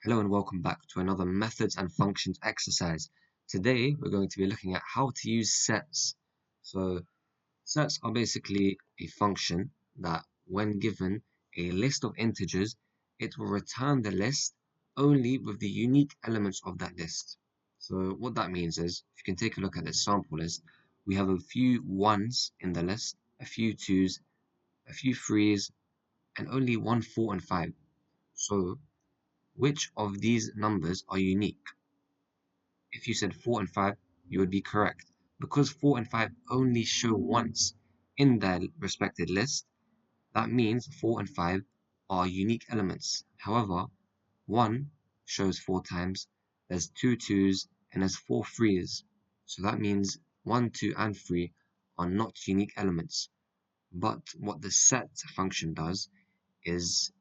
Hello and welcome back to another methods and functions exercise. Today we're going to be looking at how to use sets. So sets are basically a function that when given a list of integers, it will return the list only with the unique elements of that list. So what that means is, if you can take a look at this sample list, we have a few ones in the list, a few twos, a few threes, and only one, four, and five. So which of these numbers are unique? If you said 4 and 5, you would be correct. Because 4 and 5 only show once in their respected list, that means 4 and 5 are unique elements. However, 1 shows 4 times, there's 2 twos, and there's 4 threes. So that means 1, 2, and 3 are not unique elements. But what the set function does is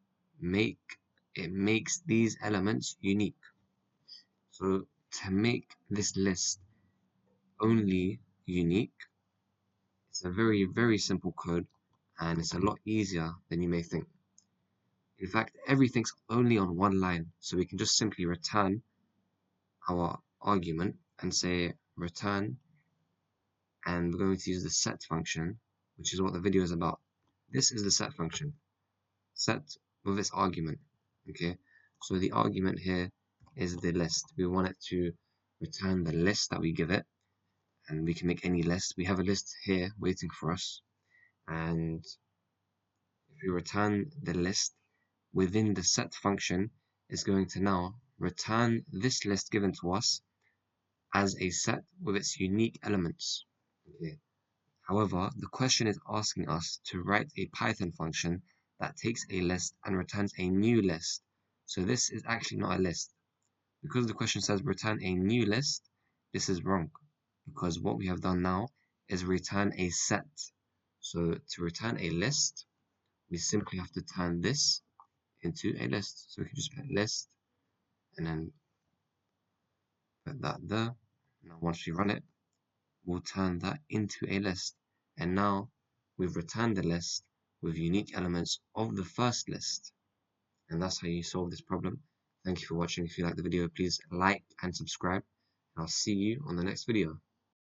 it makes these elements unique. So to make this list only unique, it's a very, very simple code, and it's a lot easier than you may think. In fact, everything's only on one line, so we can just simply return our argument and say return, and we're going to use the set function, which is what the video is about. This is the set function, set with its argument. Okay, so the argument here is the list. We want it to return the list that we give it, and we can make any list. We have a list here waiting for us, and if we return the list within the set function, is going to now return this list given to us as a set with its unique elements. Okay. However, the question is asking us to write a Python function that takes a list and returns a new list. So this is actually not a list. Because the question says return a new list, this is wrong. Because what we have done now is return a set. So to return a list, we simply have to turn this into a list. So we can just put list and then put that there. Now once we run it, we'll turn that into a list. And now we've returned the list with unique elements of the first list. And that's how you solve this problem. Thank you for watching. If you like the video, please like and subscribe. And I'll see you on the next video.